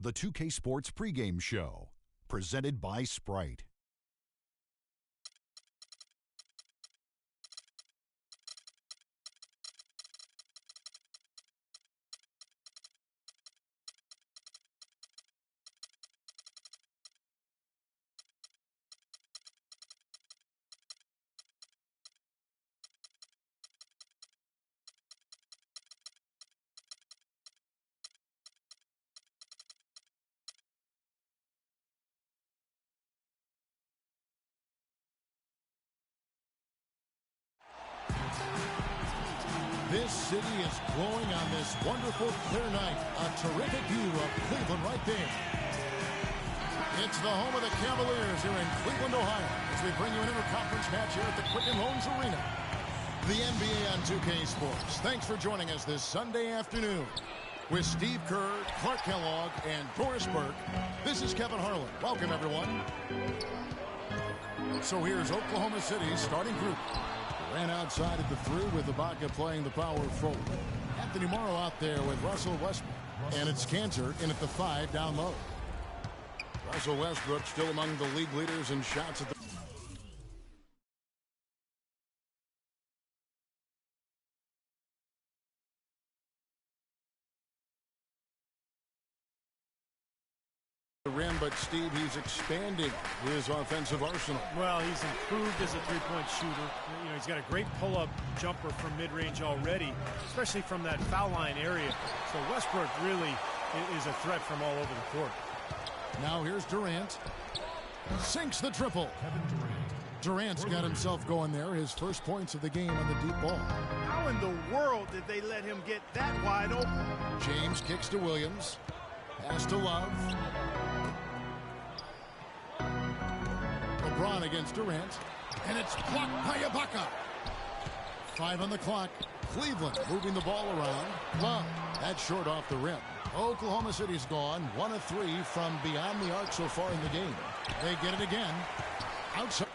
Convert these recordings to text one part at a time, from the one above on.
The 2K Sports pregame show, presented by Sprite. This city is glowing on this wonderful, clear night. A terrific view of Cleveland right there. It's the home of the Cavaliers here in Cleveland, Ohio, as we bring you an interconference match here at the Quicken Loans Arena. The NBA on 2K Sports. Thanks for joining us this Sunday afternoon. With Steve Kerr, Clark Kellogg, and Doris Burke, this is Kevin Harlan. Welcome, everyone. So here's Oklahoma City's starting group. Ran outside at the 3 with Ibaka playing the power forward. Anthony Morrow out there with Russell Westbrook. And it's Cantor in at the 5 down low. Russell Westbrook still among the league leaders in shots at the rim, but Steve, he's expanding his offensive arsenal. Well, he's improved as a three-point shooter. You know, he's got a great pull-up jumper from mid-range already, especially from that foul line area. So Westbrook really is a threat from all over the court. Now here's Durant. Sinks the triple. Durant's got himself going there. His first points of the game on the deep ball. How in the world did they let him get that wide open? James kicks to Williams. Pass to Love. LeBron against Durant. And it's blocked by Ibaka. 5 on the clock. Cleveland moving the ball around. Love. That's short off the rim. Oklahoma City's gone 1 of 3 from beyond the arc so far in the game. They get it again. Outside.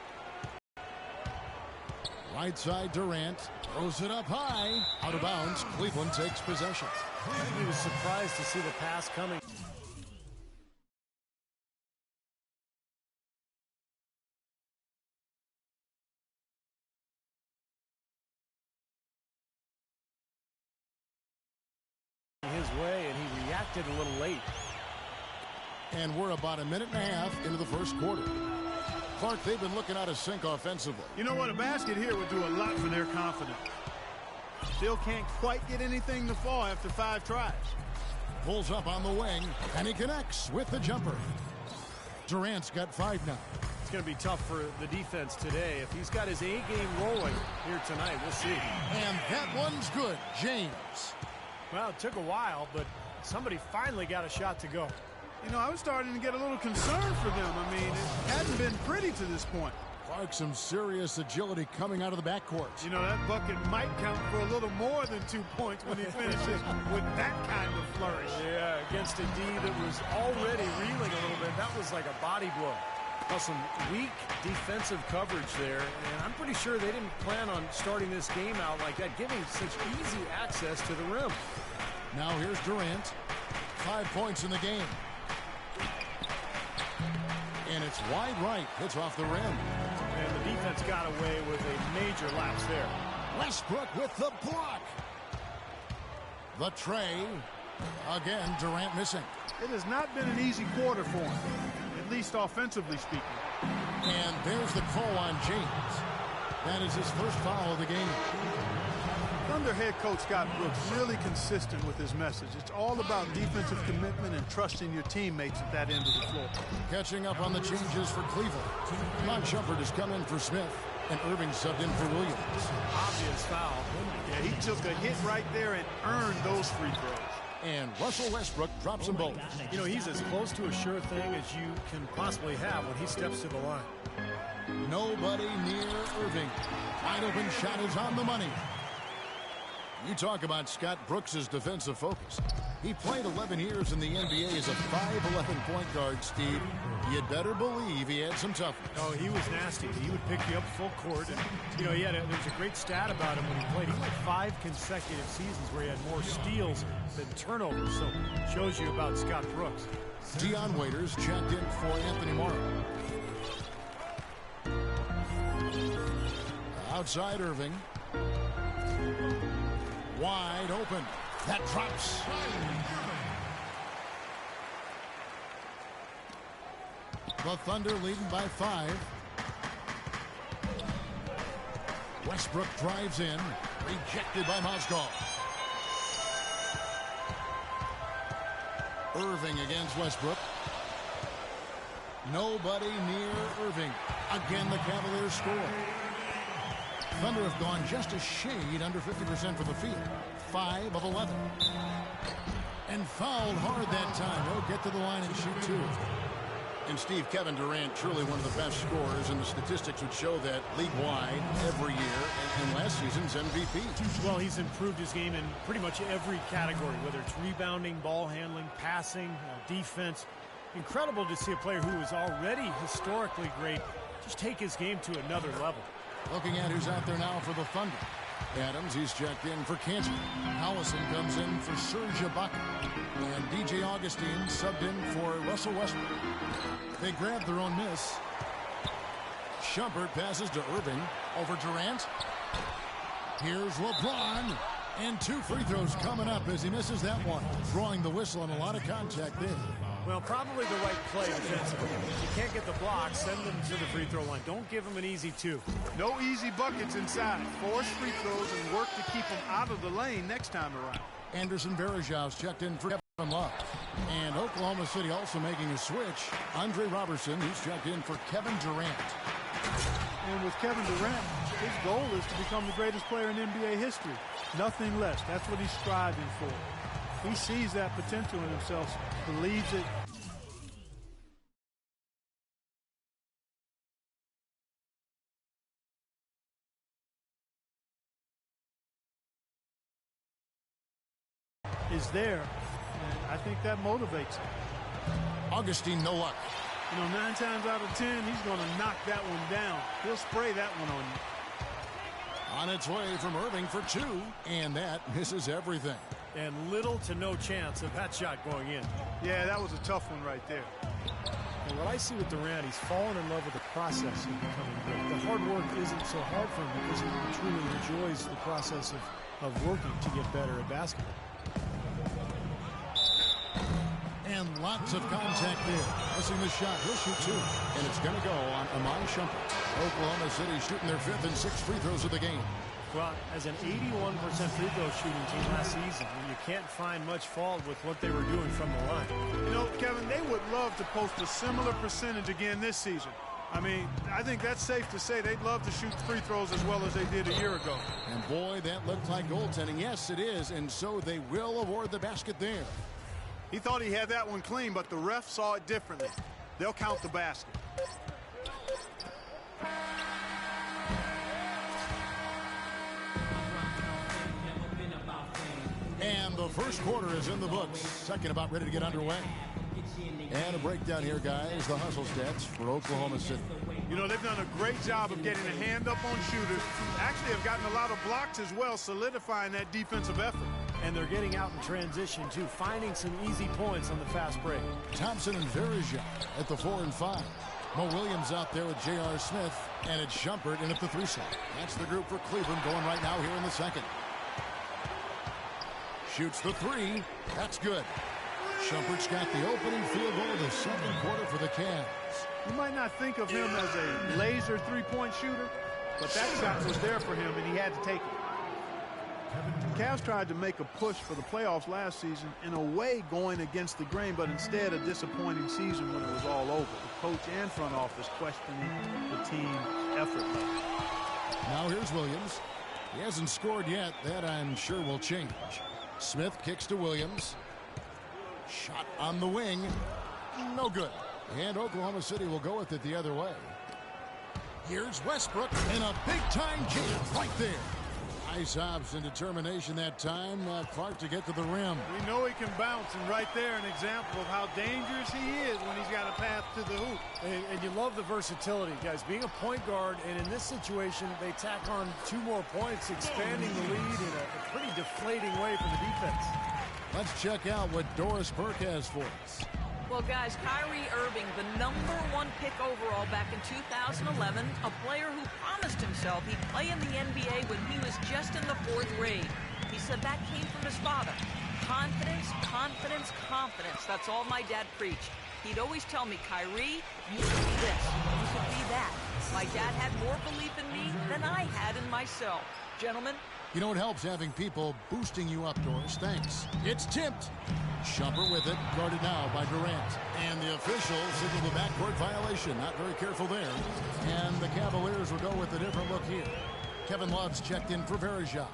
Right side Durant. Throws it up high. Out of bounds. Cleveland takes possession. He was surprised to see the pass coming. His way, and he reacted a little late. And we're about a minute and a half into the first quarter. Clark, they've been looking out of sync offensively. You know what? A basket here would do a lot for their confidence. Still can't quite get anything to fall after 5 tries. Pulls up on the wing, and he connects with the jumper. Durant's got 5 now. It's going to be tough for the defense today. If he's got his A-game rolling here tonight, we'll see. And that one's good. James. Well, it took a while, but somebody finally got a shot to go. You know, I was starting to get a little concerned for them. I mean, it hadn't been pretty to this point. Clark, some serious agility coming out of the backcourt. You know, that bucket might count for a little more than 2 points when he finishes with that kind of flourish. Yeah, against a D that was already reeling a little bit. That was like a body blow. Well, some weak defensive coverage there, and I'm pretty sure they didn't plan on starting this game out like that, giving such easy access to the rim. Now here's Durant. 5 points in the game. And it's wide right. Hits off the rim. And the defense got away with a major lapse there. Westbrook with the block. The tray. Again, Durant missing. It has not been an easy quarter for him, at least offensively speaking. And there's the call on James. That is his first foul of the game. Thunder head coach Scott Brooks really consistent with his message. It's all about defensive commitment and trusting your teammates at that end of the floor. Catching up on the changes for Cleveland. Mont Shumpert has come in for Smith, and Irving subbed in for Williams. Obvious foul. Yeah, he took a hit right there and earned those free throws. And Russell Westbrook drops them both. You know, he's as close to a sure thing as you can possibly have when he steps to the line. Nobody near Irving. Wide open shot is on the money. You talk about Scott Brooks' defensive focus. He played 11 years in the NBA as a 5'11" point guard, Steve. You'd better believe he had some toughness. Oh, he was nasty. He would pick you up full court. And, you know, there was a great stat about him when he played. He had 5 consecutive seasons where he had more steals than turnovers. So shows you about Scott Brooks. Dion Waiters checked in for Anthony Morrow. Outside Irving. Wide open. That drops. The Thunder leading by 5. Westbrook drives in. Rejected by Mozgov. Irving against Westbrook. Nobody near Irving. Again, the Cavaliers score. Thunder have gone just a shade under 50% from the field. 5 of 11. And fouled hard that time. They'll get to the line and shoot 2. And Steve, Kevin Durant, truly one of the best scorers, and the statistics would show that league-wide every year, and last season's MVP. Well, he's improved his game in pretty much every category, whether it's rebounding, ball handling, passing, defense. Incredible to see a player who is already historically great just take his game to another level. Looking at who's out there now for the Thunder. Adams, he's checked in for Kansas. Howison comes in for Serge Ibaka. And DJ Augustine subbed in for Russell Westbrook. They grab their own miss. Shumpert passes to Irving. Over Durant. Here's LeBron. And 2 free throws coming up as he misses that one. Drawing the whistle and a lot of contact there. Well, probably the right play defensively. If you can't get the block, send them to the free throw line. Don't give them an easy 2. No easy buckets inside. Force free throws and work to keep them out of the lane next time around. Anderson Varejão's checked in for Kevin Love. And Oklahoma City also making a switch. Andre Robertson, he's checked in for Kevin Durant. And with Kevin Durant, his goal is to become the greatest player in NBA history. Nothing less. That's what he's striving for. He sees that potential in himself, believes it. Is there, and I think that motivates him. Augustine, no luck. You know, 9 times out of 10, he's going to knock that one down. He'll spray that one on you. On its way from Irving for 2, and that misses everything. And little to no chance of that shot going in. Yeah, that was a tough one right there. And what I see with Durant, he's fallen in love with the process of becoming great. The hard work isn't so hard for him because he truly enjoys the process of working to get better at basketball. And lots of contact there. Missing the shot. He'll shoot 2. And it's going to go on Amon Shumpert. Oklahoma City shooting their 5th and 6th free throws of the game. Well, as an 81% free throw shooting team last season, you can't find much fault with what they were doing from the line. You know, Kevin, they would love to post a similar percentage again this season. I mean, I think that's safe to say they'd love to shoot free throws as well as they did a year ago. And boy, that looked like goaltending. Yes, it is. And so they will award the basket there. He thought he had that one clean, but the ref saw it differently. They'll count the basket. And the first quarter is in the books. Second about ready to get underway. And a breakdown here, guys. The hustle stats for Oklahoma City. You know, they've done a great job of getting a hand up on shooters. Actually have gotten a lot of blocks as well, solidifying that defensive effort. And they're getting out in transition, too, finding some easy points on the fast break. Thompson and Varejão at the 4 and 5. Mo Williams out there with J.R. Smith, and it's Shumpert in at the 3 slot. That's the group for Cleveland going right now here in the second. Shoots the 3. That's good. Shumpert's got the opening field goal of the second quarter for the Cavs. You might not think of him as a laser three-point shooter, but that shot was there for him, and he had to take it. The Cavs tried to make a push for the playoffs last season, in a way going against the grain, but instead a disappointing season when it was all over. The coach and front office questioning the team's effort level. Now here's Williams. He hasn't scored yet. That I'm sure will change. Smith kicks to Williams. Shot on the wing. No good. And Oklahoma City will go with it the other way. Here's Westbrook and a big-time jam right there. Nice hops and determination that time. Clark to get to the rim. We know he can bounce, and right there an example of how dangerous he is when he's got a path to the hoop. And you love the versatility, guys. Being a point guard, and in this situation, they tack on 2 more points, expanding the lead in a pretty deflating way for the defense. Let's check out what Doris Burke has for us. Well, guys, Kyrie Irving, the #1 pick overall back in 2011, a player who promised himself he'd play in the NBA when he was just in the 4th grade. He said that came from his father. Confidence, confidence, confidence. That's all my dad preached. He'd always tell me, Kyrie, you could be this, you could be that. My dad had more belief in me than I had in myself. Gentlemen. You know, it helps having people boosting you up, Doris. Thanks. It's tipped. Shumpert with it, guarded now by Durant. And the official signaled the backcourt violation. Not very careful there. And the Cavaliers will go with a different look here. Kevin Love's checked in for Verija.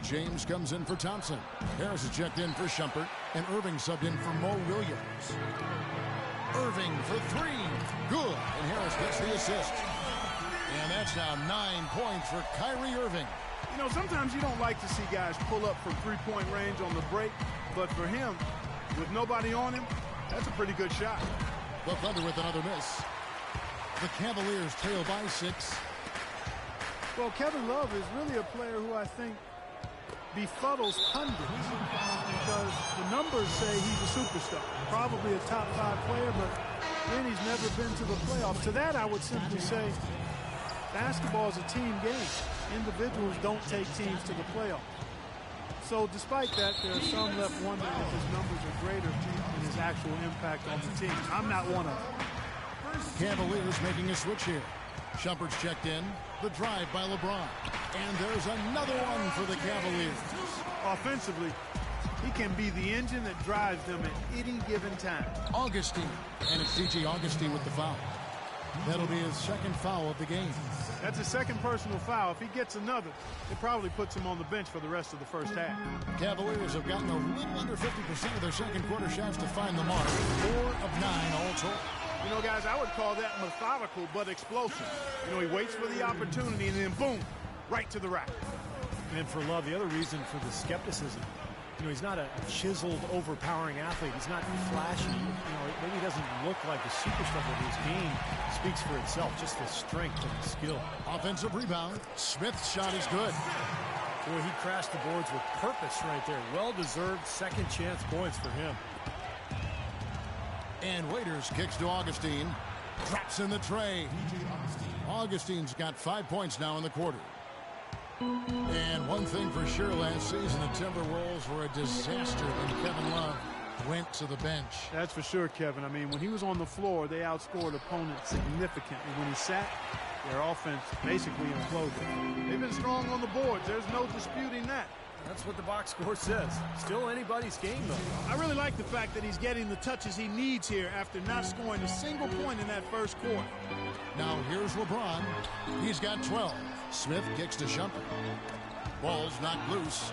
James comes in for Thompson. Harris is checked in for Shumpert. And Irving subbed in for Mo Williams. Irving for 3. Good. And Harris gets the assist. And that's now 9 points for Kyrie Irving. You know, sometimes you don't like to see guys pull up from three-point range on the break, but for him, with nobody on him, that's a pretty good shot. The Thunder with another miss. The Cavaliers trail by 6. Well, Kevin Love is really a player who I think befuddles pundits because the numbers say he's a superstar, probably a top 5 player, but then he's never been to the playoffs. To that, I would simply say basketball is a team game. Individuals don't take teams to the playoffs. So despite that, there are some left wondering if his numbers are greater than his actual impact on the team. I'm not one of them. Cavaliers making a switch here. Shumpert's checked in. The drive by LeBron. And there's another one for the Cavaliers. Offensively, he can be the engine that drives them at any given time. Augustine. And it's DJ Augustine with the foul. That'll be his 2nd foul of the game. That's his 2nd personal foul. If he gets another, it probably puts him on the bench for the rest of the first half. Cavaliers have gotten a little under 50% of their second quarter shots to find the mark. 4 of 9 all told. You know, guys, I would call that methodical but explosive. You know, he waits for the opportunity and then boom, right to the rack. And for Love, the other reason for the skepticism, you know, he's not a chiseled, overpowering athlete. He's not flashy. You know, maybe he doesn't look like a superstar, but his game speaks for itself. Just the strength and the skill. Offensive rebound. Smith's shot is good. Boy, he crashed the boards with purpose right there. Well-deserved second chance points for him. And Waiters kicks to Augustine. Drops in the tray. Augustine's got 5 points now in the quarter. And one thing for sure, last season the Timberwolves were a disaster when Kevin Love went to the bench. That's for sure, Kevin. I mean, when he was on the floor, they outscored opponents significantly. When he sat, their offense basically imploded. They've been strong on the boards. There's no disputing that. That's what the box score says. Still anybody's game, though. I really like the fact that he's getting the touches he needs here after not scoring a single point in that first quarter. Now here's LeBron. He's got 12. Smith kicks to Shumpert. Ball's knocked loose.